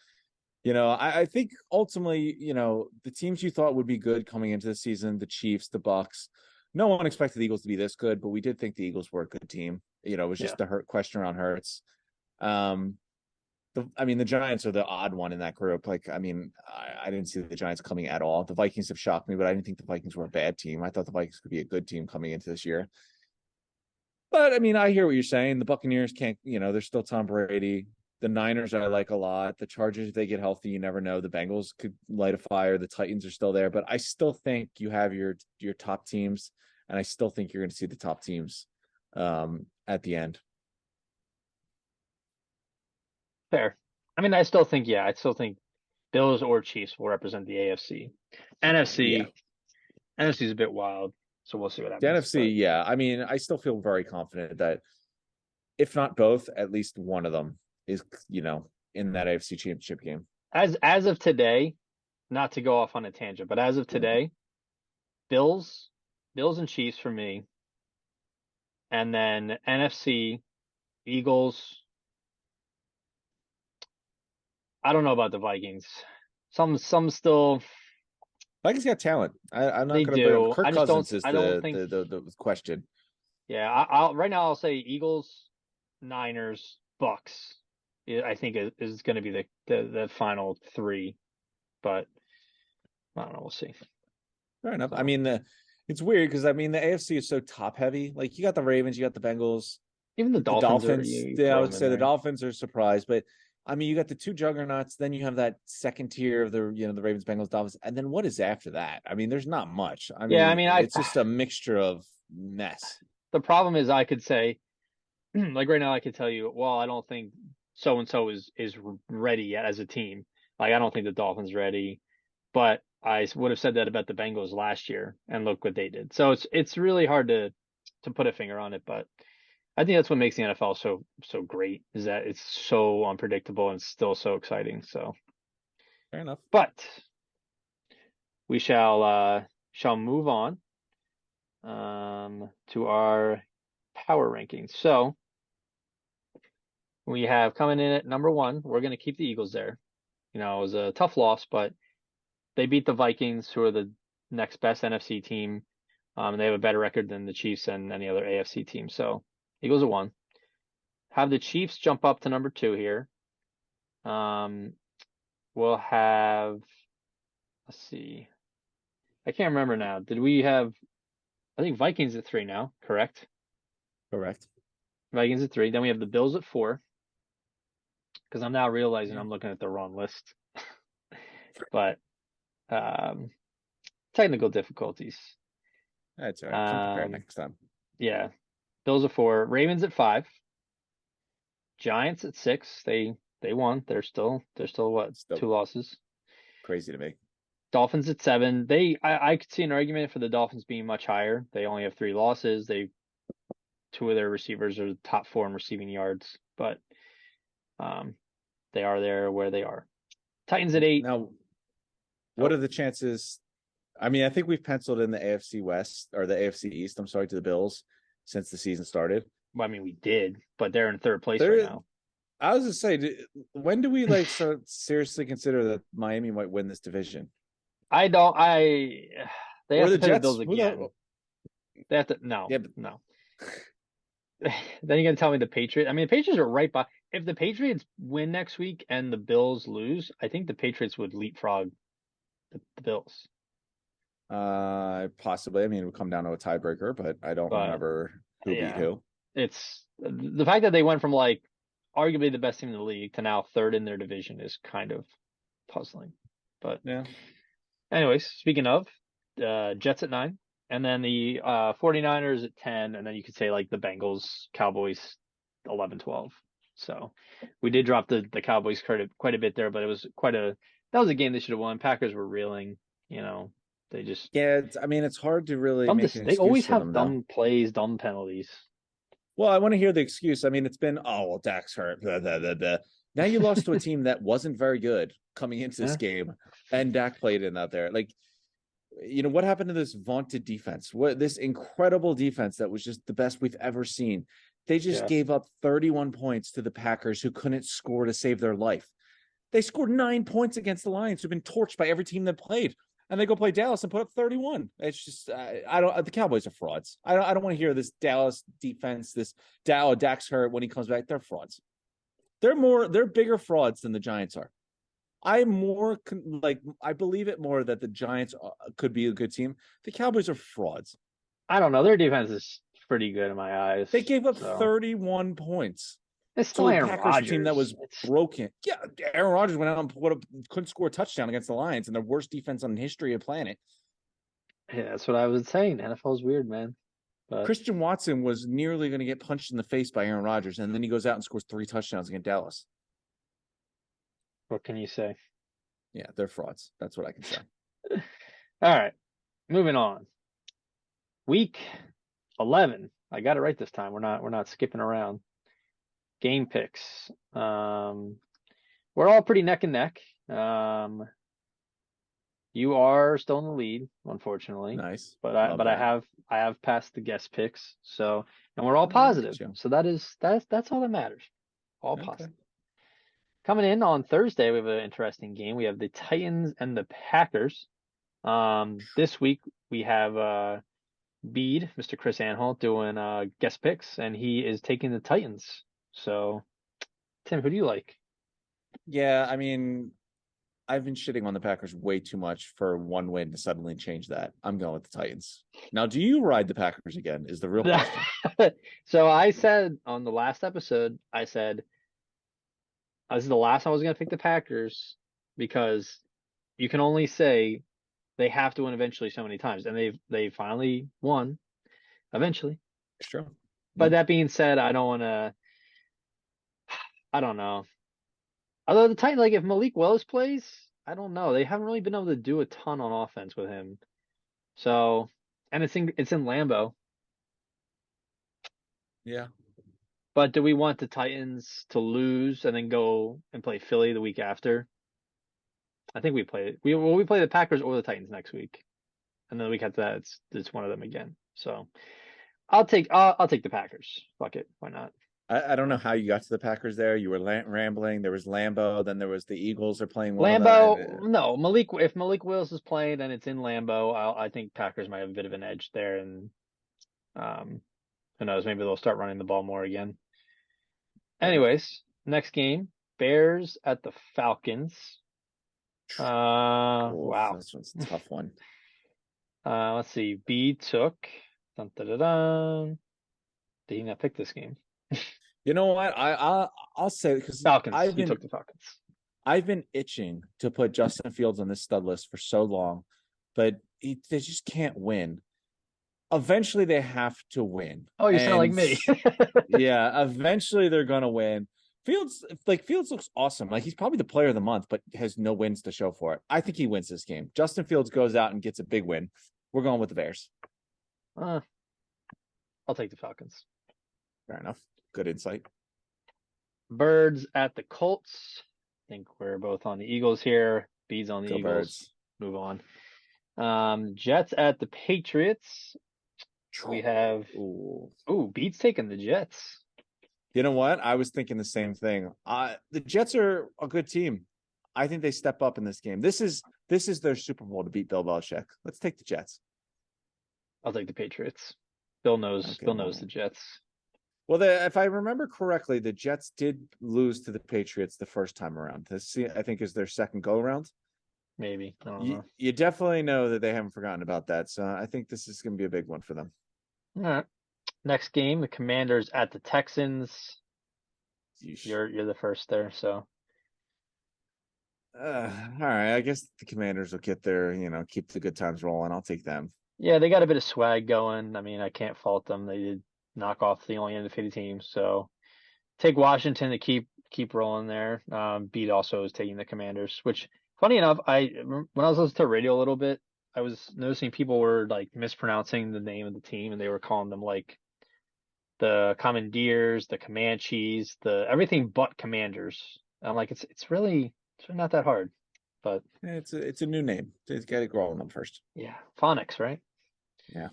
I think ultimately, the teams you thought would be good coming into the season, the Chiefs, the Bucks. No one expected the Eagles to be this good, but we did think the Eagles were a good team. It was yeah, just the hurt question around Hurts. Um, the Giants are the odd one in that group. Like, I mean, I didn't see the Giants coming at all. The Vikings have shocked me, but I didn't think the Vikings were a bad team. I thought the Vikings could be a good team coming into this year. But I mean, I hear what you're saying. The Buccaneers can't, they're still Tom Brady. The Niners I like a lot. The Chargers, if they get healthy, you never know. The Bengals could light a fire. The Titans are still there, but I still think you have your top teams, and I still think you're going to see the top teams at the end. fair. I mean, I still think Bills or Chiefs will represent the AFC. Yeah, NFC is a bit wild, so we'll see what the happens. NFC. But Yeah, I mean, I still feel very confident that if not both, at least one of them is, in that AFC championship game. as of today, not to go off on a tangent, but as of today, Bills, Bills and Chiefs for me, and then NFC, Eagles. I don't know about the Vikings. Some still Vikings got talent. I'm not they going to bring up do. Kirk Cousins is I don't think. the question. Yeah, right now I'll say Eagles, Niners, Bucks. I think is going to be the final three, but I don't know. We'll see. Fair enough. I So mean, it's weird because I mean the AFC is so top heavy. Like you got the Ravens, you got the Bengals, even the the Dolphins are Dolphins. you Yeah, I throw would them in say the there. Dolphins are surprised, but I mean you got the two juggernauts. Then you have that second tier of the Ravens, Bengals, Dolphins, and then what is after that? I mean, there's not much. I Yeah, I mean, mean it's just a mixture of mess. the problem is I could say like right now I could tell you, well, I don't think so and so is ready yet as a team. Like I don't think the Dolphins ready, but I would have said that about the Bengals last year, and look what they did. So it's really hard to put a finger on it, but I think that's what makes the NFL so great is that it's so unpredictable and still so exciting. So, Fair enough. but we shall move on to our power rankings. So we have coming in at number one. We're going to keep the Eagles there. You know, it was a tough loss, but they beat the Vikings, who are the next best NFC team. And they have a better record than the Chiefs and any other AFC team. So Eagles are one. Have the Chiefs jump up to number two here. Um, we'll have, let's see. I can't remember now. Did we have, I think Vikings at three now, correct? Correct. Vikings at three. Then we have the Bills at four, because I'm now realizing Yeah. I'm looking at the wrong list. But um, technical difficulties. That's all right. Come prepared Um, next time. yeah. Bills at four. Ravens at five. Giants at six. They won. They're still what? Still Two losses. crazy to me. Dolphins at seven. I could see an argument for the Dolphins being much higher. They only have three losses. Two of their receivers are top four in receiving yards, but um, they are there where they are. Titans at eight. Now, what Oh, are the chances? I mean, I think we've penciled in the AFC West or the AFC East, I'm sorry, to the Bills since the season started. well, I mean, we did, but they're in third place right There, now. I was just say, when do we like start seriously consider that Miami might win this division I don't. They or have to the play the Bills Jets? again. They have to. Yeah, No, but no. Then you're gonna tell me the Patriots. I mean, the Patriots are right by. If the Patriots win next week and the Bills lose, I think the Patriots would leapfrog the Bills. possibly. I mean, it would come down to a tiebreaker, but I don't But remember who beat yeah, who. it's the fact that they went from like arguably the best team in the league to now third in their division is kind of puzzling. But Yeah. anyways, speaking of, Jets at nine, and then the 49ers at 10, and then you could say like the Bengals, Cowboys 11, 12. So we did drop the Cowboys quite a bit there, but it was that was a game they should have won. Packers were reeling, you know, they just Yeah, I mean, it's hard to really make an they excuse always for have them, though. dumb plays, dumb penalties. Well, I want to hear the excuse. I mean, it's been, oh, well, Dak's hurt. Blah, blah, blah, blah. Now you lost to a team that wasn't very good coming into this Yeah, game, and Dak played in out there. Like, what happened to this vaunted defense? What this incredible defense that was just the best we've ever seen? They just yeah. gave up 31 points to the Packers, who couldn't score to save their life. They scored 9 points against the Lions, who've been torched by every team that played, and they go play Dallas and put up 31. It's just I don't. The Cowboys are frauds. I don't want to hear this Dallas defense. This Dak's hurt when he comes back. They're frauds. They're bigger frauds than the Giants are. I'm more like I believe it more that the Giants could be a good team. The Cowboys are frauds. I don't know. Their defense is pretty good in my eyes. They gave up So 31 points it's to still a Aaron Packers team that Rodgers. was It's broken. Yeah, Aaron Rodgers went out and couldn't score a touchdown against the Lions and the worst defense on the history of the planet. Yeah, that's what I was saying. NFL is weird, man. But Christian Watson was nearly going to get punched in the face by Aaron Rodgers, and then he goes out and scores 3 touchdowns against Dallas. what can you say? Yeah, they're frauds. That's what I can say. All right, moving on. Week 11. I got it right this time. We're not skipping around. Game picks. We're all pretty neck and neck. You are still in the lead, unfortunately, Nice. but I Love but I that. have I have passed the guest picks. So and we're all Look positive. at you. So that's all that matters. All Okay. positive. Coming in on Thursday, we have an interesting game. We have the Titans and the Packers. This week we have Bede, Mr. Chris Anhalt, doing guest picks, and he is taking the Titans. So, Tim, who do you like? Yeah, I mean, I've been shitting on the Packers way too much for one win to suddenly change that. I'm going with the Titans. Now, do you ride the Packers again? Is the real question. So I said on the last episode, I said this is the last time I was going to pick the Packers because you can only say they have to win eventually so many times, and they finally won eventually. Sure. But Yeah. that being said, I don't want to. I don't know. Although the Titans, like if Malik Willis plays, I don't know. They haven't really been able to do a ton on offense with him. So, and it's in Lambeau. Yeah. But do we want the Titans to lose and then go and play Philly the week after? I think we play the Packers or the Titans next week, and then the week after that it's one of them again. So I'll take the Packers. Fuck it, why not? I don't know how you got to the Packers there. You were rambling. There was Lambeau. Then there was the Eagles are playing one of Lambeau, the. no, Malik. If Malik Willis is playing, then it's in Lambeau. I think Packers might have a bit of an edge there, and um, who knows? Maybe they'll start running the ball more again. Fair enough. Anyways, next game, Bears at the Falcons. Oh, Wow. that's a tough one. Let's see. B took. Dun, dun, dun, dun. Did he not pick this game? You know what? I'll say because Falcons. He took the Falcons. I've been itching to put Justin Fields on this stud list for so long, but they just can't win. Eventually, they have to win. Oh, you sound like me. Yeah, eventually they're gonna win. Fields looks awesome. Like he's probably the player of the month, but has no wins to show for it. I think he wins this game. Justin Fields goes out and gets a big win. We're going with the Bears. I'll take the Falcons. Fair enough. Good insight. Birds at the Colts. I think we're both on the Eagles here. B's on the Go Eagles. Birds. Move on. Jets at the Patriots. We have Beats taking the Jets. You know what? I was thinking the same thing. The Jets are a good team. I think they step up in this game. This is their Super Bowl to beat Bill Belichick. Let's take the Jets. I'll take the Patriots. Bill knows the Jets. Well, if I remember correctly, the Jets did lose to the Patriots the first time around. This, I think, is their second go around. Maybe. I don't know. You definitely know that they haven't forgotten about that. So I think this is going to be a big one for them. All right. Next game, the Commanders at the Texans. Yeesh. You're the first there, so. All right. I guess the Commanders will get their, keep the good times rolling. I'll take them. Yeah, they got a bit of swag going. I mean, I can't fault them. They did knock off the only undefeated team, so take Washington to keep rolling there. Beat also is taking the Commanders, which funny enough, when I was listening to radio a little bit, I was noticing people were like mispronouncing the name of the team, and they were calling them like the Commandeers, the Comanches, the everything but Commanders. I'm like, it's really not that hard, but it's a new name. It's got to grow on them first. Yeah, phonics, right? Yeah.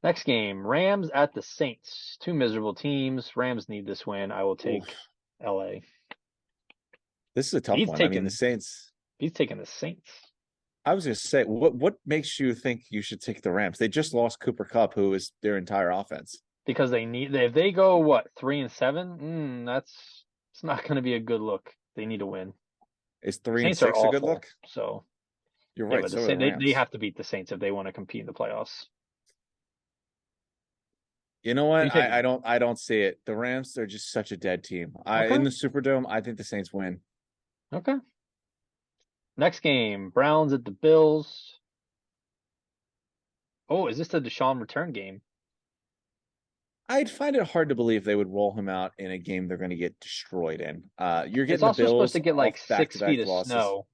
Next game, Rams at the Saints. Two miserable teams. Rams need this win. I will take LA. This is a tough one. I mean, the Saints. He's taking the Saints. I was going to say, what makes you think you should take the Rams? They just lost Cooper Kupp, who is their entire offense. Because if they go 3-7, it's not going to be a good look. They need to win. Is 3-6 a good look? So you're right. So they have to beat the Saints if they want to compete in the playoffs. You know what? I don't see it. The Rams are just such a dead team. In the Superdome, I think the Saints win. Okay. Next game, Browns at the Bills. Oh, is this the Deshaun return game? I'd find it hard to believe they would roll him out in a game they're going to get destroyed in. You're getting it's also the Bills supposed to get like 6 feet of losses. snow.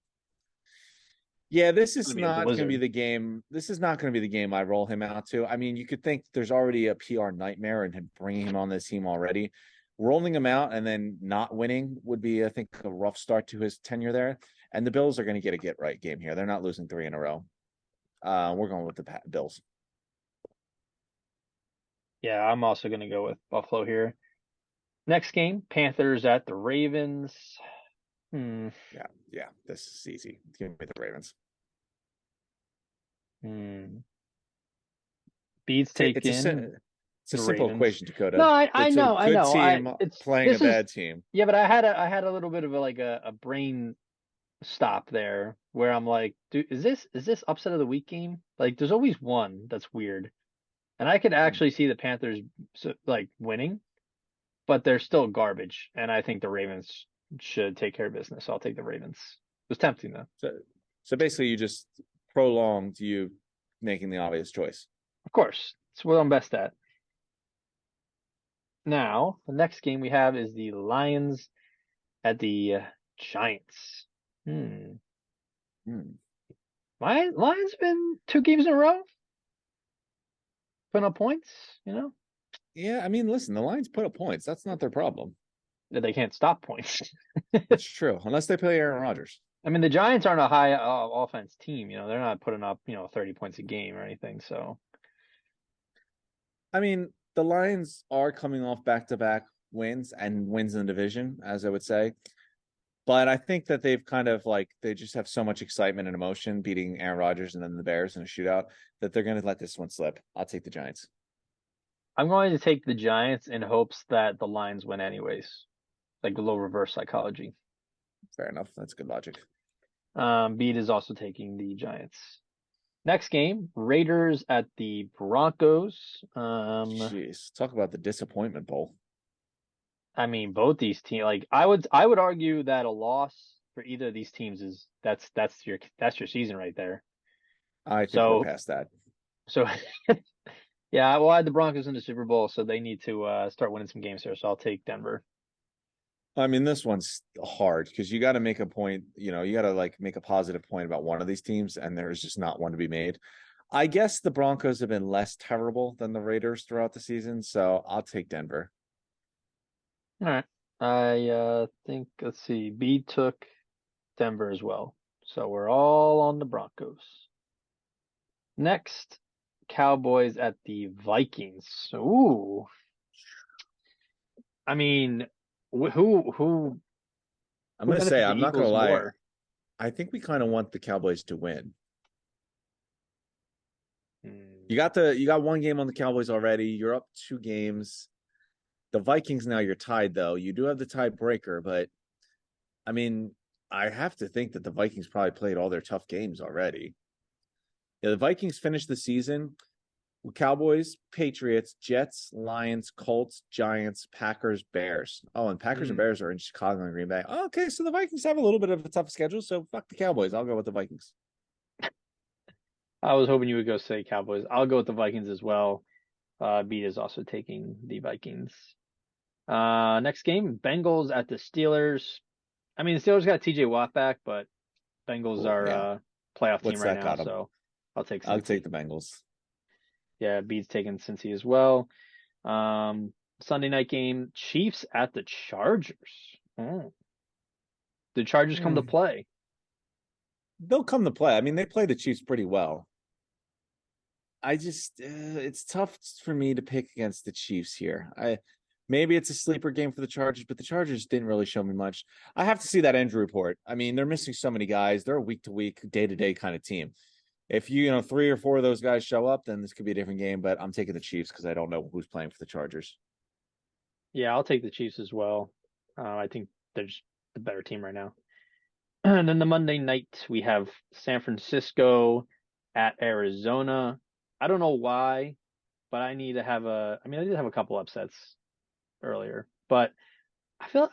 Yeah, this is not going to be the game. This is not going to be the game I roll him out to. I mean, you could think there's already a PR nightmare and bringing him on this team already. Rolling him out and then not winning would be, I think, a rough start to his tenure there. And the Bills are going to get a get-right game here. They're not losing 3 in a row. We're going with the Bills. Yeah, I'm also going to go with Buffalo here. Next game, Panthers at the Ravens. Yeah, this is easy. Give me the Ravens. Beats taking. It's a simple Ravens. equation, Dakota. No, I know. Team playing a bad team. Yeah, but I had a little bit of a brain stop there where I'm like, dude, is this upset of the week game? Like, there's always one that's weird, and I could actually see the Panthers like winning, but they're still garbage, and I think the Ravens should take care of business. So I'll take the Ravens. It was tempting though. So basically, you just prolonged you making the obvious choice. Of course, it's what I'm best at. Now, the next game we have is the Lions at the Giants. Lions been 2 games in a row, putting up points. Yeah, I mean, listen, the Lions put up points. That's not their problem. That they can't stop points. That's true, unless they play Aaron Rodgers. I mean, the Giants aren't a high offense team. They're not putting up 30 points a game or anything. So I mean, the Lions are coming off back-to-back wins and wins in the division, as I would say. But I think that they've kind of like they just have so much excitement and emotion beating Aaron Rodgers and then the Bears in a shootout that they're going to let this one slip. I'll take the Giants. I'm going to take the Giants in hopes that the Lions win anyways, like a little reverse psychology. Fair enough. That's good logic. Beat is also taking the Giants. Next game, Raiders at the Broncos. Jeez, talk about the disappointment bowl. I mean, both these teams, like I would argue that a loss for either of these teams is that's your season right there. I think we're So past that. so yeah, well, I had the Broncos in the Super Bowl, so they need to start winning some games here. So I'll take Denver. I mean, this one's hard because you got to make a point. You got to like make a positive point about one of these teams, and there's just not one to be made. I guess the Broncos have been less terrible than the Raiders throughout the season, so I'll take Denver. All right. I think let's see. B took Denver as well. So we're all on the Broncos. Next, Cowboys at the Vikings. Ooh. I mean, who I'm who going to say, benefits the I'm not going to Eagles lie. more? I think we kind of want the Cowboys to win. Hmm. You got one game on the Cowboys already. You're up 2 games. The Vikings now you're tied though. You do have the tiebreaker, but I mean, I have to think that the Vikings probably played all their tough games already. Yeah, the Vikings finished the season with Cowboys, Patriots, Jets, Lions, Colts, Giants, Packers, Bears. Oh, and Packers and Hmm. Bears are in Chicago and Green Bay. Oh, okay, so the Vikings have a little bit of a tough schedule, so fuck the Cowboys. I'll go with the Vikings. I was hoping you would go say Cowboys. I'll go with the Vikings as well. Beat is also taking the Vikings. Next game, Bengals at the Steelers. I mean, the Steelers got TJ Watt back, but Bengals Oh, are yeah. playoff team What's right that now, got them? so I'll take I'll take Cincy. the Bengals. Yeah, Bede's taking Cincy as well. Sunday night game, Chiefs at the Chargers. Oh. The Chargers come to Hmm. play. They'll come to play. I mean, they play the Chiefs pretty well. I just it's tough for me to pick against the Chiefs here. I maybe it's a sleeper game for the Chargers, but the Chargers didn't really show me much. I have to see that injury report. I mean, they're missing so many guys. They're a week to week, day to day kind of team. If 3 or 4 of those guys show up, then this could be a different game. But I'm taking the Chiefs because I don't know who's playing for the Chargers. Yeah, I'll take the Chiefs as well. I think they're just the better team right now. And then the Monday night, we have San Francisco at Arizona. I don't know why, but I did have a couple upsets earlier, but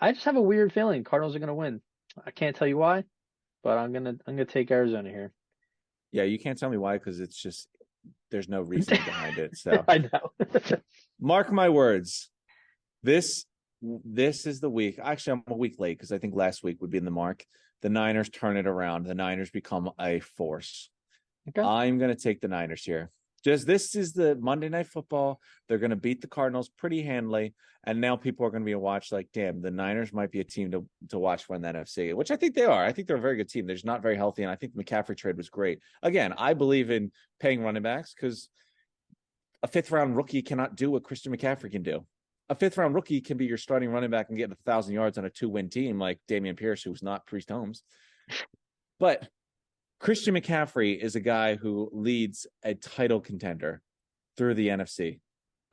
I just have a weird feeling Cardinals are going to win. I can't tell you why, but I'm gonna take Arizona here. Yeah, you can't tell me why because it's just there's no reasoning behind it. So I know. mark my words. This is the week. Actually, I'm a week late because I think last week would be in the mark. The Niners turn it around. The Niners become a force. Okay. I'm going to take the Niners here. Just this is the Monday Night Football. They're going to beat the Cardinals pretty handily, and now people are going to be watch like, damn, the Niners might be a team to watch win the NFC, which I think they are. I think they're a very good team. They're just not very healthy, and I think the McCaffrey trade was great. Again, I believe in paying running backs because a fifth round rookie cannot do what Christian McCaffrey can do. A fifth round rookie can be your starting running back and get 1,000 yards on a 2-win team like Damian Pierce, who's not Priest Holmes. But Christian McCaffrey is a guy who leads a title contender through the NFC.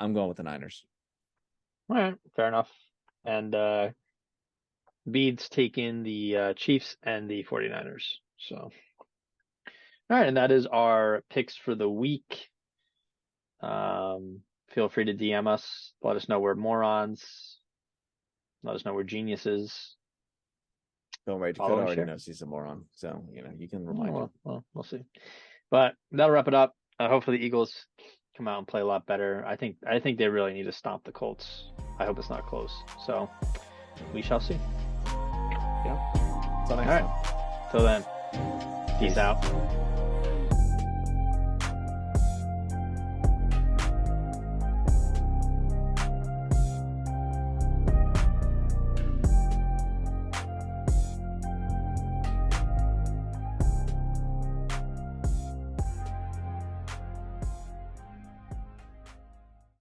I'm going with the Niners. All right, fair enough. And Bede's taking the Chiefs and the 49ers. So, all right, and that is our picks for the week. Feel free to DM us. Let us know we're morons. Let us know we're geniuses. Don't worry, Follow Dakota and already share. knows he's a moron. So, you can Oh, remind him. well, we'll see. But that'll wrap it up. Hopefully the Eagles come out and play a lot better. I think they really need to stomp the Colts. I hope it's not close. So we shall see. Yeah. Until All next right. time. Till then, peace Peace. out.